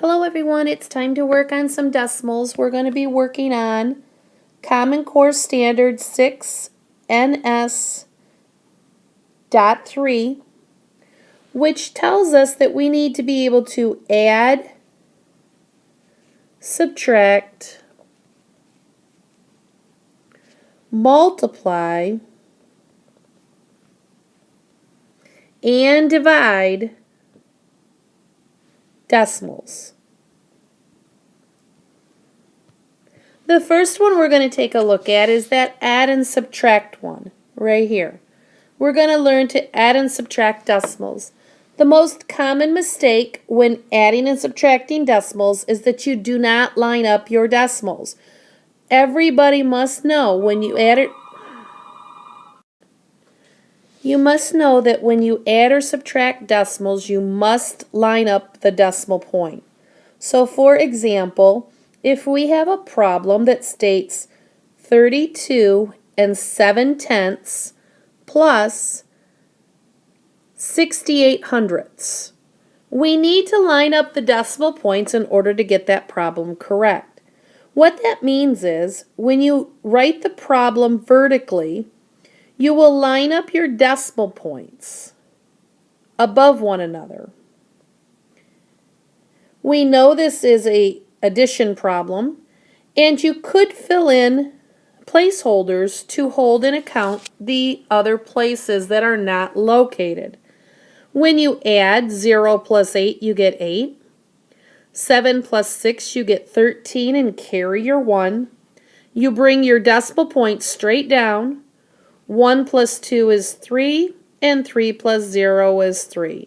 Hello everyone, it's time to work on some decimals. We're going to be working on Common Core Standard 6 NS.3, which tells us that we need to be able to add, subtract, multiply, and divide decimals. The first one we're going to take a look at is that add and subtract one right here. We're going to learn to add and subtract decimals. The most common mistake when adding and subtracting decimals is that you do not line up your decimals. Everybody must know when you add it. You must know that when you add or subtract decimals, you must line up the decimal point. So for example, if we have a problem that states 32 7/10 plus 68 hundredths, we need to line up the decimal points in order to get that problem correct. What that means is when you write the problem vertically, you will line up your decimal points above one another. We know this is an addition problem, and you could fill in placeholders to hold and account the other places that are not located. When you add 0 plus 8, you get 8. 7 plus 6, you get 13 and carry your 1. You bring your decimal point straight down. 1 plus 2 is 3, and 3 plus 0 is 3.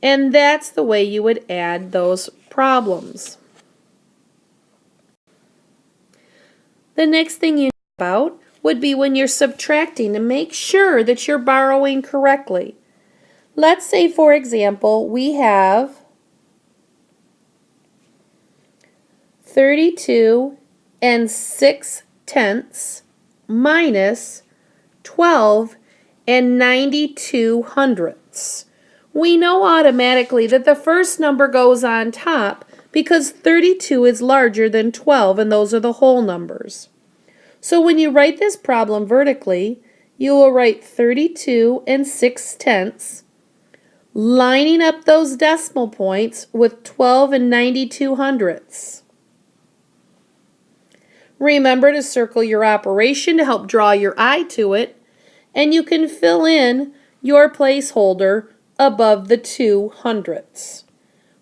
And that's the way you would add those problems. The next thing you know about would be when you're subtracting to make sure that you're borrowing correctly. Let's say, for example, we have 32 6/10 minus 12 92 hundredths. We know automatically that the first number goes on top because 32 is larger than 12, and those are the whole numbers. So when you write this problem vertically, you will write 32 6/10, lining up those decimal points with 12 92 hundredths. Remember to circle your operation to help draw your eye to it, and you can fill in your placeholder above the 2 hundredths.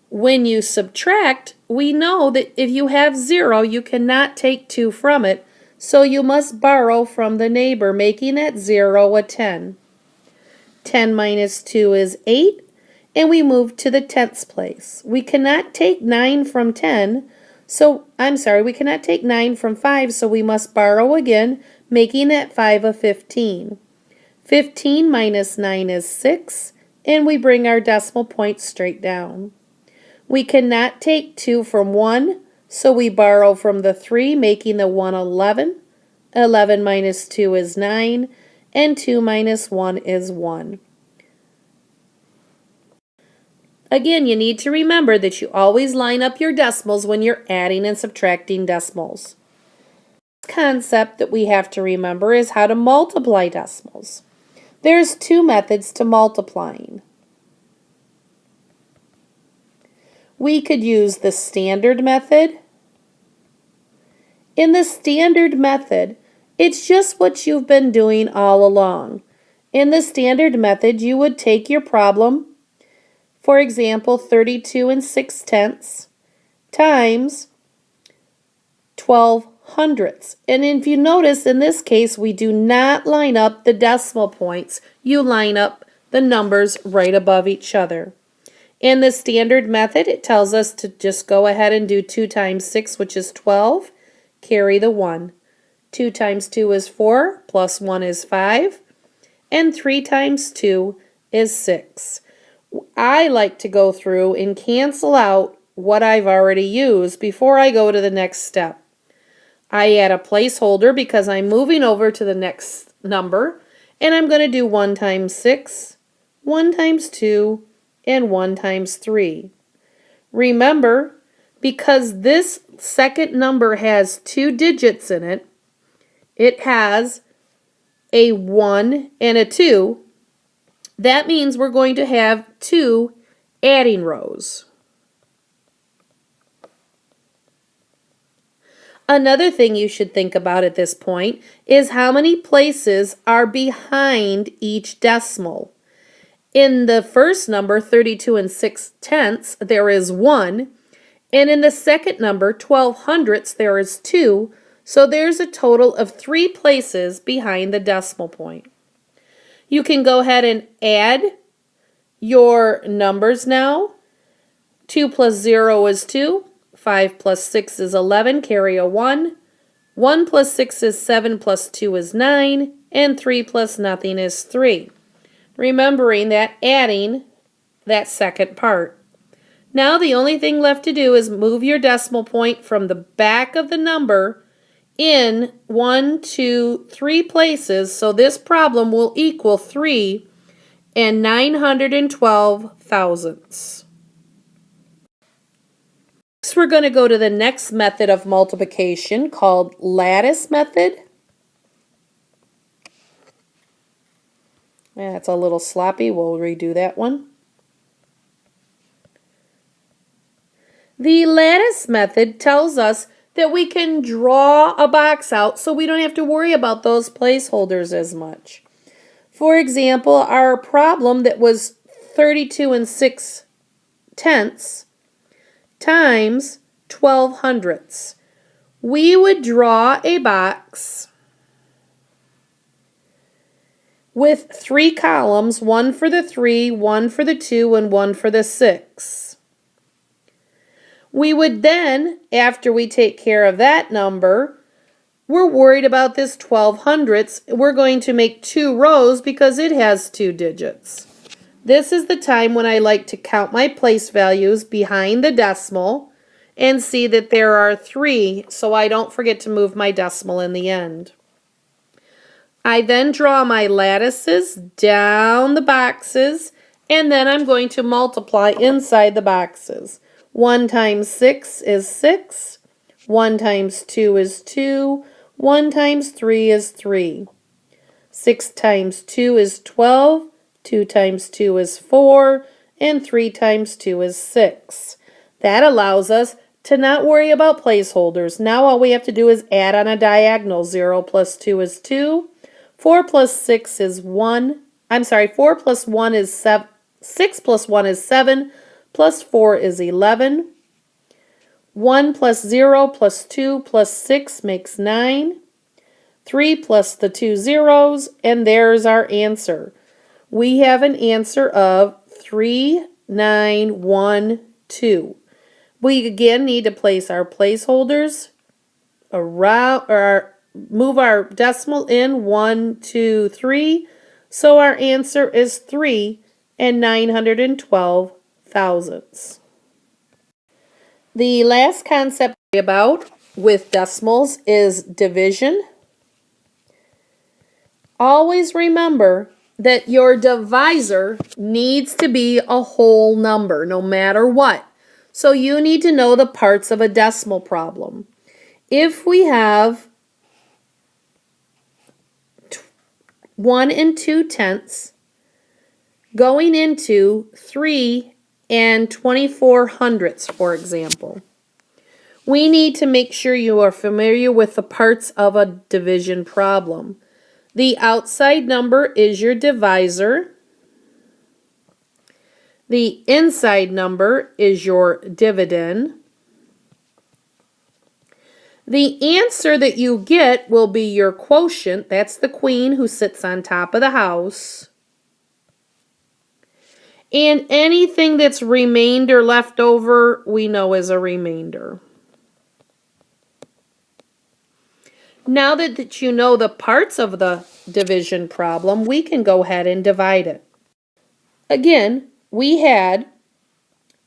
When you subtract, we know that if you have 0, you cannot take 2 from it, so you must borrow from the neighbor, making that 0 a 10. 10 minus 2 is 8, and we move to the tenths place. We cannot take 9 from 10, we cannot take 9 from 5, so we must borrow again, making that 5 a 15. 15 minus 9 is 6, and we bring our decimal point straight down. We cannot take 2 from 1, so we borrow from the 3, making the 1 11. 11 minus 2 is 9, and 2 minus 1 is 1. Again, you need to remember that you always line up your decimals when you're adding and subtracting decimals. The concept that we have to remember is how to multiply decimals. There's 2 methods to multiplying. We could use the standard method. In the standard method, it's just what you've been doing all along. In the standard method, you would take your problem, for example, 32 6/10 times 12 hundredths. And if you notice, in this case, we do not line up the decimal points. You line up the numbers right above each other. In the standard method, it tells us to just go ahead and do 2 times 6, which is 12, carry the 1. 2 times 2 is 4, plus 1 is 5, and 3 times 2 is 6. I like to go through and cancel out what I've already used before I go to the next step. I add a placeholder because I'm moving over to the next number, and I'm going to do 1 times 6, 1 times 2, and 1 times 3. Remember, because this second number has 2 digits in it, it has a 1 and a 2. That means we're going to have 2 adding rows. Another thing you should think about at this point is how many places are behind each decimal. In the first number, 32 and 6/10, there is 1. And in the second number, 12/100, there is 2. So there's a total of 3 places behind the decimal point. You can go ahead and add your numbers now. 2 plus 0 is 2. 5 plus 6 is 11, carry a 1. 1 plus 6 is 7, plus 2 is 9, and 3 plus nothing is 3. Remembering that adding that second part. Now the only thing left to do is move your decimal point from the back of the number in 1, 2, 3 places, so this problem will equal 3 and 912 thousandths. Next, we're going to go to the next method of multiplication called lattice method. That's a little sloppy. We'll redo that one. The lattice method tells us that we can draw a box out so we don't have to worry about those placeholders as much. For example, our problem that was 32 and 6/10 times 12/100. We would draw a box with 3 columns, 1 for the 3, 1 for the 2, and 1 for the 6. We would then, after we take care of that number, we're worried about this 12/100. We're going to make 2 rows because it has 2 digits. This is the time when I like to count my place values behind the decimal and see that there are 3, so I don't forget to move my decimal in the end. I then draw my lattices down the boxes, and then I'm going to multiply inside the boxes. 1 times 6 is 6. 1 times 2 is 2. 1 times 3 is 3. 6 times 2 is 12. 2 times 2 is 4. And 3 times 2 is 6. That allows us to not worry about placeholders. Now all we have to do is add on a diagonal. 0 plus 2 is 2. 4 plus 6 is 1. 4 plus 1 is 7. 6 plus 1 is 7. Plus 4 is 11. 1 plus 0 plus 2 plus 6 makes 9. 3 plus the 2 zeros, and there's our answer. We have an answer of 3912. We again need to place our placeholders around, or move our decimal in 1, 2, 3. So our answer is 3 and 912 thousandths. The last concept about with decimals is division. Always remember that your divisor needs to be a whole number, no matter what. So you need to know the parts of a decimal problem. If we have 1 and 2/10 going into 3 and 24/100, for example, we need to make sure you are familiar with the parts of a division problem. The outside number is your divisor. The inside number is your dividend. The answer that you get will be your quotient. That's the queen who sits on top of the house. And anything that's remainder left over, we know is a remainder. Now that you know the parts of the division problem, we can go ahead and divide it. Again, we had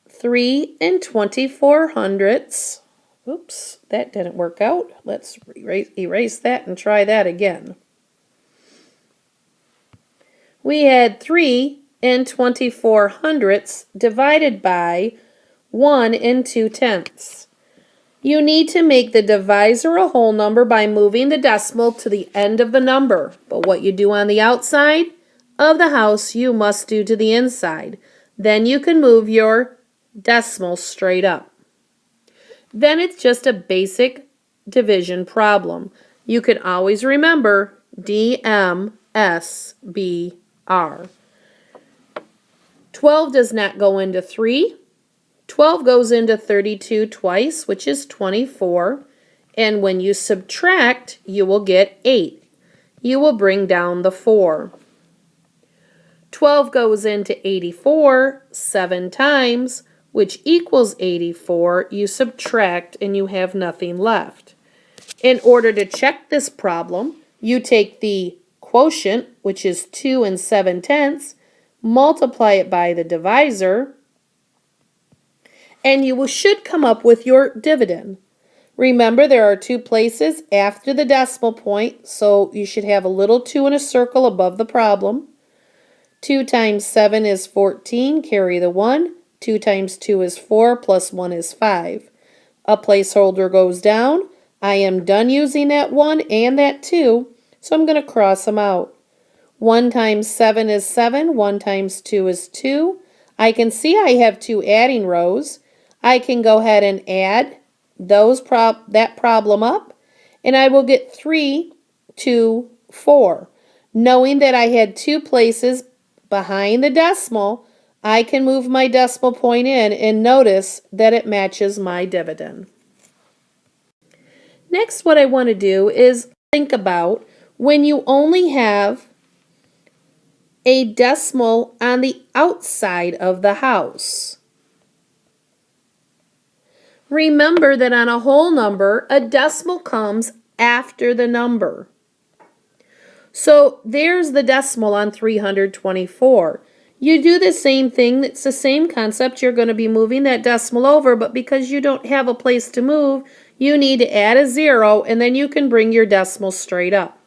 3 and 24/100. Oops, that didn't work out. Let's erase that and try that again. We had 3 and 24/100 divided by 1 2/10. You need to make the divisor a whole number by moving the decimal to the end of the number. But what you do on the outside of the house, you must do to the inside. Then you can move your decimal straight up. Then it's just a basic division problem. You can always remember DMSBR. 12 does not go into 3. 12 goes into 32 twice, which is 24. And when you subtract, you will get 8. You will bring down the 4. 12 goes into 84 7 times, which equals 84. You subtract and you have nothing left. In order to check this problem, you take the quotient, which is 2 7/10, multiply it by the divisor, and you should come up with your dividend. Remember, there are 2 places after the decimal point, so you should have a little 2 in a circle above the problem. 2 times 7 is 14, carry the 1. 2 times 2 is 4, plus 1 is 5. A placeholder goes down. I am done using that 1 and that 2, so I'm going to cross them out. 1 times 7 is 7, 1 times 2 is 2. I can see I have 2 adding rows. I can go ahead and add that problem up, and I will get 3, 2, 4. Knowing that I had 2 places behind the decimal, I can move my decimal point in and notice that it matches my dividend. Next, what I want to do is think about when you only have a decimal on the outside of the house. Remember that on a whole number, a decimal comes after the number. So there's the decimal on 324. You do the same thing. It's the same concept. You're going to be moving that decimal over, but because you don't have a place to move, you need to add a 0, and then you can bring your decimal straight up.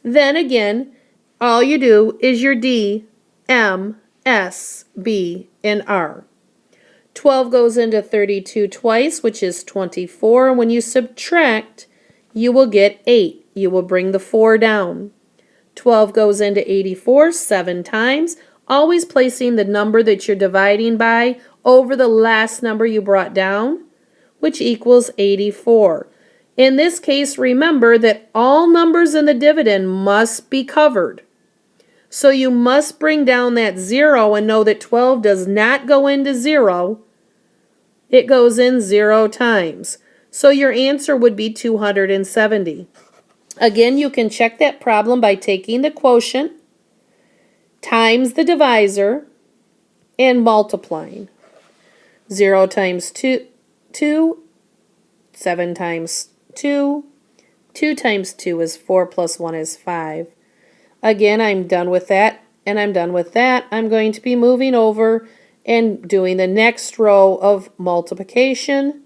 Then again, all you do is your D, M, S, B, and R. 12 goes into 32 twice, which is 24. And when you subtract, you will get 8. You will bring the 4 down. 12 goes into 84 7 times, always placing the number that you're dividing by over the last number you brought down, which equals 84. In this case, remember that all numbers in the dividend must be covered. So you must bring down that 0 and know that 12 does not go into 0. It goes in 0 times. So your answer would be 270. Again, you can check that problem by taking the quotient times the divisor and multiplying. 0 times 2, 7 times 2. 2 times 2 is 4, plus 1 is 5. Again, I'm done with that, and I'm done with that. I'm going to be moving over and doing the next row of multiplication.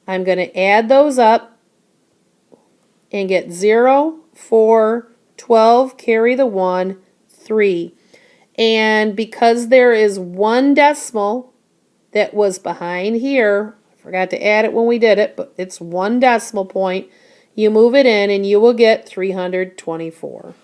I'm going to add those up and get 0, 4, 12, carry the 1, 3. And because there is 1 decimal that was behind here, I forgot to add it when we did it, but it's 1 decimal point, you move it in and you will get 324.